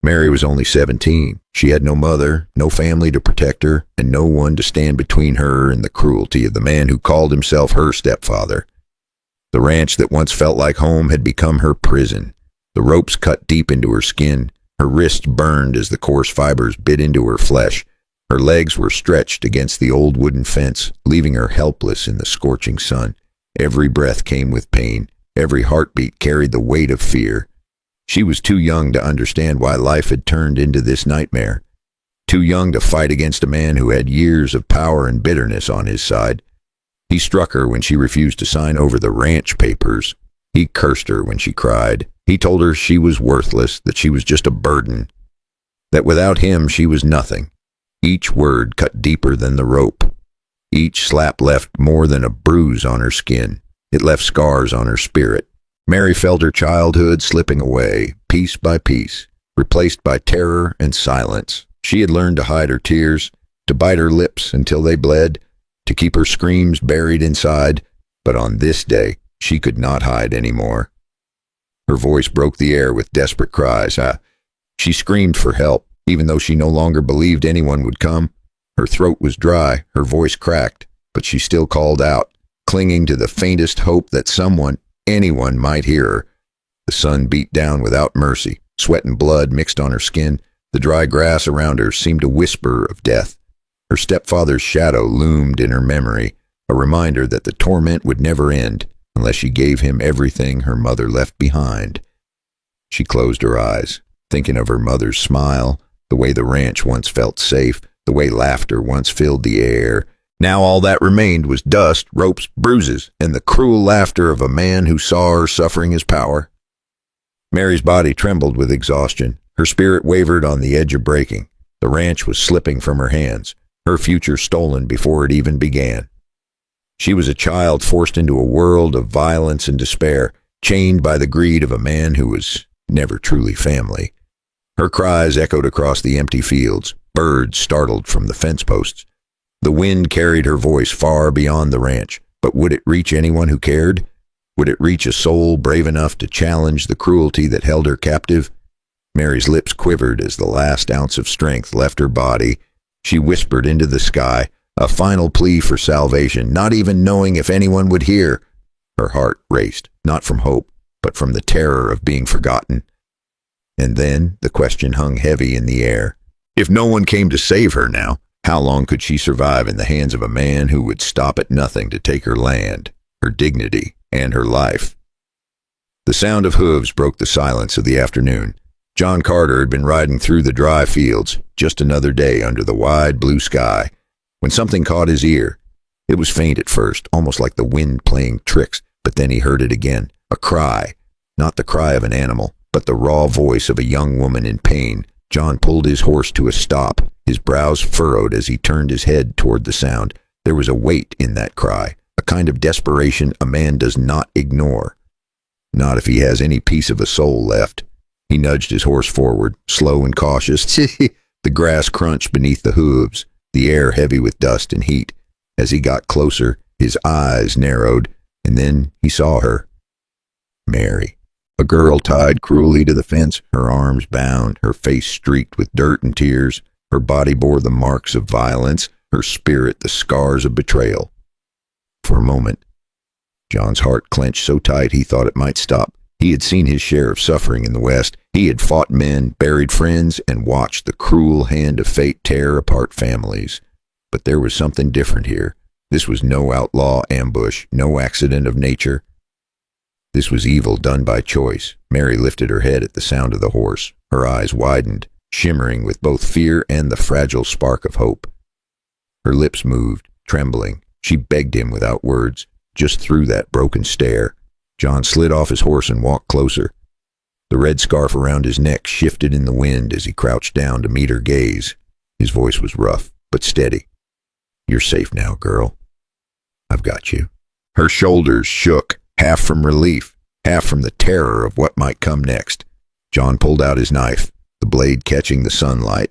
Mary was only 17. She had no mother, no family to protect her, and no one to stand between her and the cruelty of the man who called himself her stepfather. The ranch that once felt like home had become her prison. The ropes cut deep into her skin. Her wrists burned as the coarse fibers bit into her flesh. Her legs were stretched against the old wooden fence, leaving her helpless in the scorching sun. Every breath came with pain. Every heartbeat carried the weight of fear. She was too young to understand why life had turned into this nightmare. Too young to fight against a man who had years of power and bitterness on his side. He struck her when she refused to sign over the ranch papers. He cursed her when she cried. He told her she was worthless, that she was just a burden, that without him she was nothing. Each word cut deeper than the rope. Each slap left more than a bruise on her skin. It left scars on her spirit. Mary felt her childhood slipping away, piece by piece, replaced by terror and silence. She had learned to hide her tears, to bite her lips until they bled, to keep her screams buried inside, but on this day, she could not hide anymore. Her voice broke the air with desperate cries. She screamed for help, even though she no longer believed anyone would come. Her throat was dry, her voice cracked, but she still called out, clinging to the faintest hope that someone, anyone, might hear her. The sun beat down without mercy. Sweat and blood mixed on her skin. The dry grass around her seemed a whisper of death. Her stepfather's shadow loomed in her memory, a reminder that the torment would never end unless she gave him everything her mother left behind. She closed her eyes, thinking of her mother's smile, the way the ranch once felt safe, the way laughter once filled the air. Now all that remained was dust, ropes, bruises, and the cruel laughter of a man who saw her suffering his power. Mary's body trembled with exhaustion. Her spirit wavered on the edge of breaking. The ranch was slipping from her hands, her future stolen before it even began. She was a child forced into a world of violence and despair, chained by the greed of a man who was never truly family. Her cries echoed across the empty fields. Birds startled from the fence posts. The wind carried her voice far beyond the ranch, but would it reach anyone who cared? Would it reach a soul brave enough to challenge the cruelty that held her captive? Mary's lips quivered as the last ounce of strength left her body. She whispered into the sky, a final plea for salvation, not even knowing if anyone would hear. Her heart raced, not from hope, but from the terror of being forgotten. And then the question hung heavy in the air. If no one came to save her now, how long could she survive in the hands of a man who would stop at nothing to take her land, her dignity, and her life? The sound of hooves broke the silence of the afternoon. John Carter had been riding through the dry fields, just another day under the wide blue sky, when something caught his ear. It was faint at first, almost like the wind playing tricks, but then he heard it again, a cry, not the cry of an animal, but the raw voice of a young woman in pain. John pulled his horse to a stop, his brows furrowed as he turned his head toward the sound. There was a weight in that cry, a kind of desperation a man does not ignore. Not if he has any piece of a soul left. He nudged his horse forward, slow and cautious. The grass crunched beneath the hooves, the air heavy with dust and heat. As he got closer, his eyes narrowed, and then he saw her. Mary. A girl tied cruelly to the fence, her arms bound, her face streaked with dirt and tears. Her body bore the marks of violence, her spirit the scars of betrayal. For a moment, John's heart clenched so tight he thought it might stop. He had seen his share of suffering in the West. He had fought men, buried friends, and watched the cruel hand of fate tear apart families. But there was something different here. This was no outlaw ambush, no accident of nature. This was evil done by choice. Mary lifted her head at the sound of the horse. Her eyes widened, shimmering with both fear and the fragile spark of hope. Her lips moved, trembling. She begged him without words, just through that broken stare. John slid off his horse and walked closer. The red scarf around his neck shifted in the wind as he crouched down to meet her gaze. His voice was rough, but steady. "You're safe now, girl. I've got you." Her shoulders shook, half from relief, half from the terror of what might come next. John pulled out his knife, the blade catching the sunlight,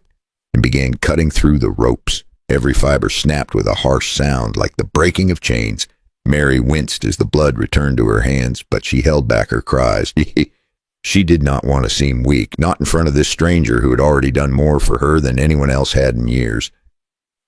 and began cutting through the ropes. Every fiber snapped with a harsh sound like the breaking of chains. Mary winced as the blood returned to her hands, but she held back her cries. She did not want to seem weak, not in front of this stranger who had already done more for her than anyone else had in years.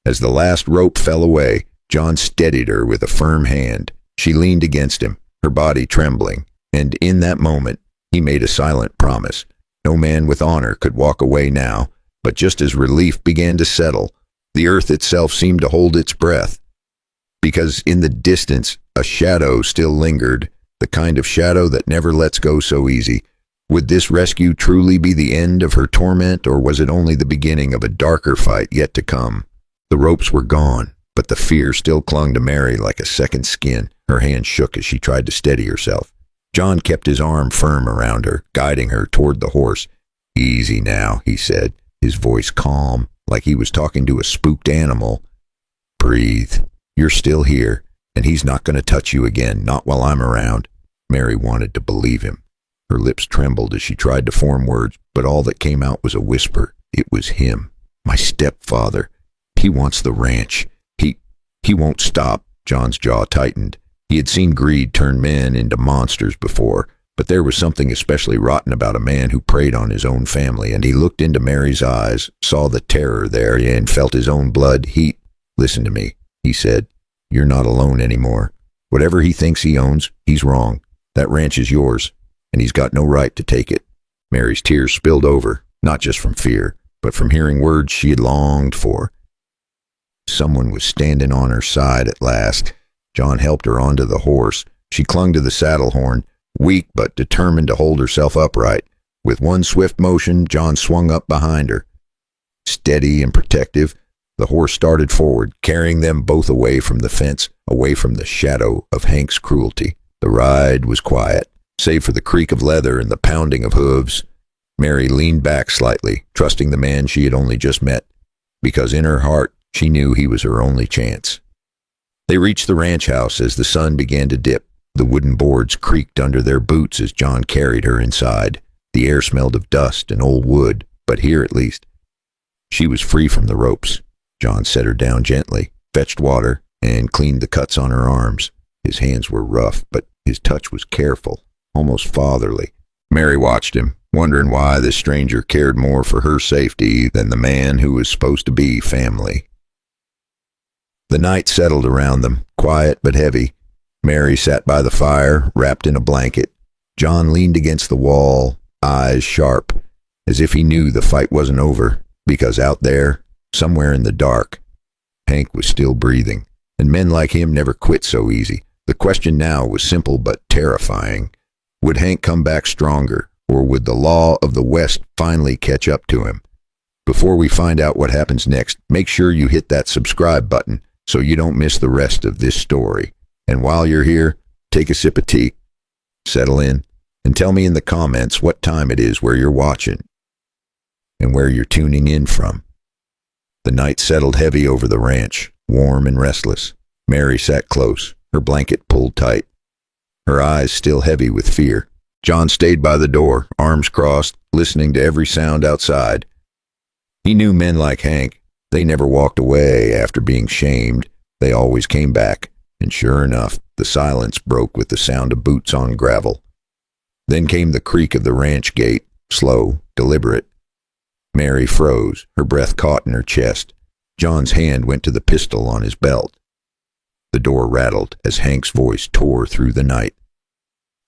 As the last rope fell away, John steadied her with a firm hand. She leaned against him, her body trembling, and in that moment, he made a silent promise. No man with honor could walk away now, but just as relief began to settle, the earth itself seemed to hold its breath. Because in the distance, a shadow still lingered, the kind of shadow that never lets go so easy. Would this rescue truly be the end of her torment, or was it only the beginning of a darker fight yet to come? The ropes were gone, but the fear still clung to Mary like a second skin. Her hand shook as she tried to steady herself. John kept his arm firm around her, guiding her toward the horse. "Easy now," he said, his voice calm, like he was talking to a spooked animal. "Breathe. You're still here, and he's not going to touch you again, not while I'm around." Mary wanted to believe him. Her lips trembled as she tried to form words, but all that came out was a whisper. It was him. "My stepfather. He wants the ranch. He won't stop." John's jaw tightened. He had seen greed turn men into monsters before, but there was something especially rotten about a man who preyed on his own family, and he looked into Mary's eyes, saw the terror there, and felt his own blood heat. "Listen to me," he said. "You're not alone anymore. Whatever he thinks he owns, he's wrong. That ranch is yours, and he's got no right to take it." Mary's tears spilled over, not just from fear, but from hearing words she had longed for. Someone was standing on her side at last. John helped her onto the horse. She clung to the saddle horn, weak but determined to hold herself upright. With one swift motion, John swung up behind her. Steady and protective, the horse started forward, carrying them both away from the fence, away from the shadow of Hank's cruelty. The ride was quiet, save for the creak of leather and the pounding of hooves. Mary leaned back slightly, trusting the man she had only just met, because in her heart she knew he was her only chance. They reached the ranch house as the sun began to dip. The wooden boards creaked under their boots as John carried her inside. The air smelled of dust and old wood, but here at least she was free from the ropes. John set her down gently, fetched water, and cleaned the cuts on her arms. His hands were rough, but his touch was careful, almost fatherly. Mary watched him, wondering why this stranger cared more for her safety than the man who was supposed to be family. The night settled around them, quiet but heavy. Mary sat by the fire, wrapped in a blanket. John leaned against the wall, eyes sharp, as if he knew the fight wasn't over, because out there, somewhere in the dark, Hank was still breathing, and men like him never quit so easy. The question now was simple but terrifying. Would Hank come back stronger, or would the law of the West finally catch up to him? Before we find out what happens next, make sure you hit that subscribe button so you don't miss the rest of this story. And while you're here, take a sip of tea, settle in, and tell me in the comments what time it is where you're watching and where you're tuning in from. The night settled heavy over the ranch, warm and restless. Mary sat close, her blanket pulled tight, her eyes still heavy with fear. John stayed by the door, arms crossed, listening to every sound outside. He knew men like Hank. They never walked away after being shamed. They always came back, and sure enough, the silence broke with the sound of boots on gravel. Then came the creak of the ranch gate, slow, deliberate. Mary froze, her breath caught in her chest. John's hand went to the pistol on his belt. The door rattled as Hank's voice tore through the night.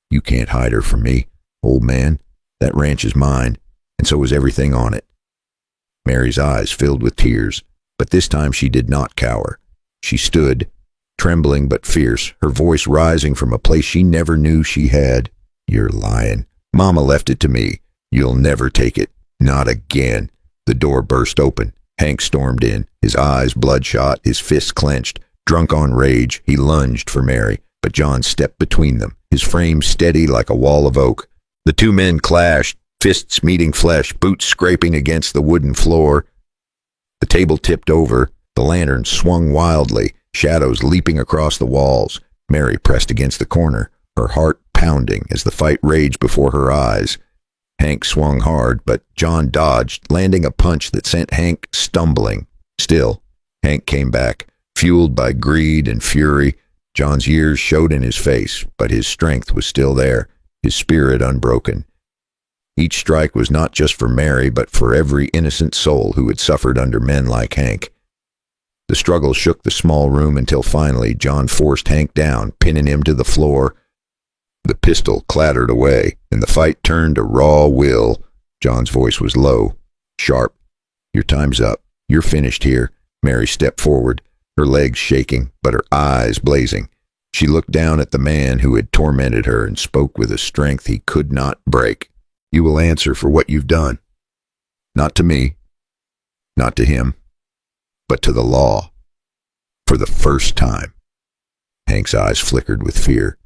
"You can't hide her from me, old man. That ranch is mine, and so is everything on it." Mary's eyes filled with tears, but this time she did not cower. She stood, trembling but fierce, her voice rising from a place she never knew she had. "You're lying. Mama left it to me. You'll never take it. Not again." The door burst open. Hank stormed in, his eyes bloodshot, his fists clenched. Drunk on rage, he lunged for Mary, but John stepped between them, his frame steady like a wall of oak. The two men clashed, fists meeting flesh, boots scraping against the wooden floor. The table tipped over, the lantern swung wildly, shadows leaping across the walls. Mary pressed against the corner, her heart pounding as the fight raged before her eyes. Hank swung hard, but John dodged, landing a punch that sent Hank stumbling. Still, Hank came back, fueled by greed and fury. John's years showed in his face, but his strength was still there, his spirit unbroken. Each strike was not just for Mary, but for every innocent soul who had suffered under men like Hank. The struggle shook the small room until finally John forced Hank down, pinning him to the floor. The pistol clattered away, and the fight turned to raw will. John's voice was low, sharp. "Your time's up. You're finished here." Mary stepped forward, her legs shaking, but her eyes blazing. She looked down at the man who had tormented her and spoke with a strength he could not break. "You will answer for what you've done. Not to me, not to him, but to the law." For the first time, Hank's eyes flickered with fear,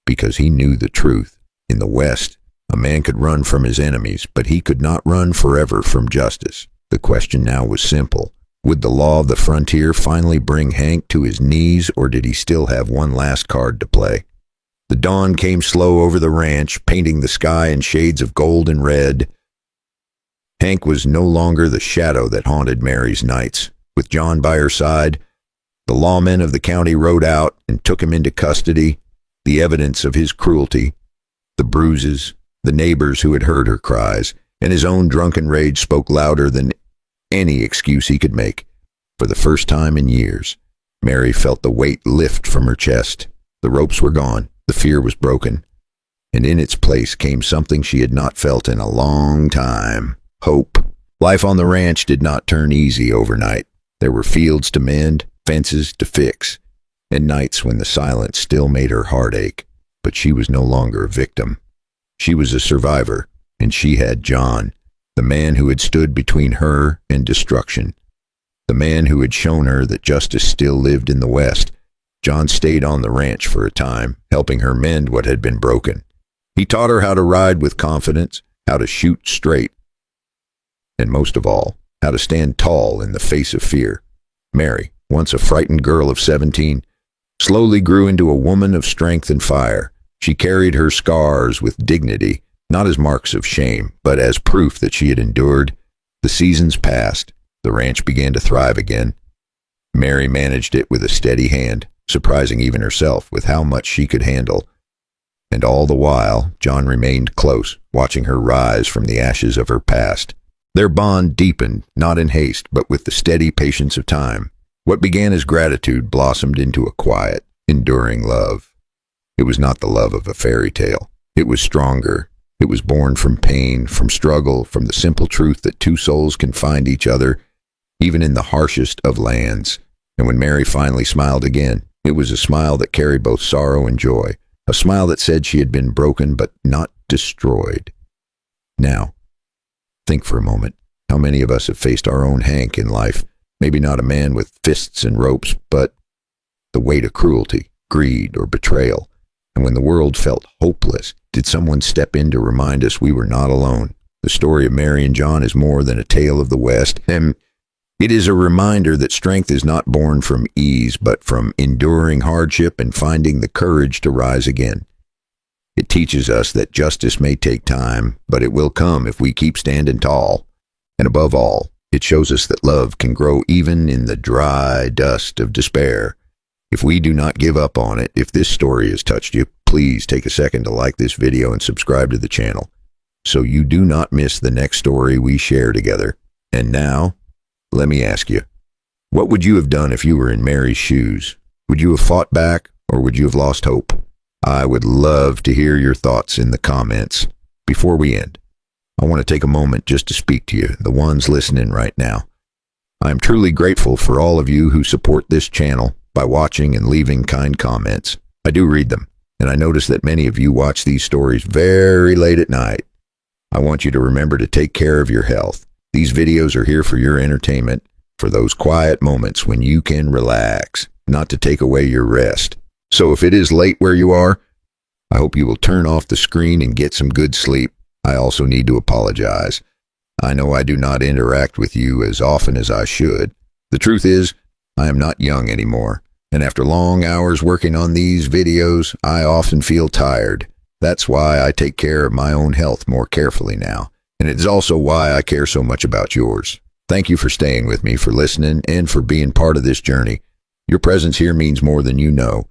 because he knew the truth. In the West, a man could run from his enemies, but he could not run forever from justice. The question now was simple. Would the law of the frontier finally bring Hank to his knees, or did he still have one last card to play? The dawn came slow over the ranch, painting the sky in shades of gold and red. Hank was no longer the shadow that haunted Mary's nights. With John by her side, the lawmen of the county rode out and took him into custody. The evidence of his cruelty, the bruises, the neighbors who had heard her cries, and his own drunken rage spoke louder than any excuse he could make. For the first time in years, Mary felt the weight lift from her chest. The ropes were gone, the fear was broken, and in its place came something she had not felt in a long time: hope. Life on the ranch did not turn easy overnight. There were fields to mend, fences to fix, and nights when the silence still made her heart ache. But she was no longer a victim. She was a survivor, and she had John, the man who had stood between her and destruction, the man who had shown her that justice still lived in the West. John stayed on the ranch for a time, helping her mend what had been broken. He taught her how to ride with confidence, how to shoot straight, and most of all, how to stand tall in the face of fear. Mary, once a frightened girl of 17, slowly grew into a woman of strength and fire. She carried her scars with dignity, not as marks of shame, but as proof that she had endured. The seasons passed. The ranch began to thrive again. Mary managed it with a steady hand, surprising even herself with how much she could handle. And all the while, John remained close, watching her rise from the ashes of her past. Their bond deepened, not in haste, but with the steady patience of time. What began as gratitude blossomed into a quiet, enduring love. It was not the love of a fairy tale. It was stronger. It was born from pain, from struggle, from the simple truth that two souls can find each other, even in the harshest of lands. And when Mary finally smiled again, it was a smile that carried both sorrow and joy, a smile that said she had been broken but not destroyed. Now, think for a moment. How many of us have faced our own Hank in life? Maybe not a man with fists and ropes, but the weight of cruelty, greed, or betrayal. And when the world felt hopeless, did someone step in to remind us we were not alone? The story of Mary and John is more than a tale of the West, and it is a reminder that strength is not born from ease, but from enduring hardship and finding the courage to rise again. It teaches us that justice may take time, but it will come if we keep standing tall. And above all, it shows us that love can grow even in the dry dust of despair. If we do not give up on it, if this story has touched you, please take a second to like this video and subscribe to the channel, so you do not miss the next story we share together. And now, let me ask you, what would you have done if you were in Mary's shoes? Would you have fought back, or would you have lost hope? I would love to hear your thoughts in the comments. Before we end, I want to take a moment just to speak to you, the ones listening right now. I am truly grateful for all of you who support this channel by watching and leaving kind comments. I do read them, and I notice that many of you watch these stories very late at night. I want you to remember to take care of your health. These videos are here for your entertainment, for those quiet moments when you can relax, not to take away your rest. So if it is late where you are, I hope you will turn off the screen and get some good sleep. I also need to apologize. I know I do not interact with you as often as I should. The truth is, I am not young anymore, and after long hours working on these videos, I often feel tired. That's why I take care of my own health more carefully now, and it is also why I care so much about yours. Thank you for staying with me, for listening, and for being part of this journey. Your presence here means more than you know.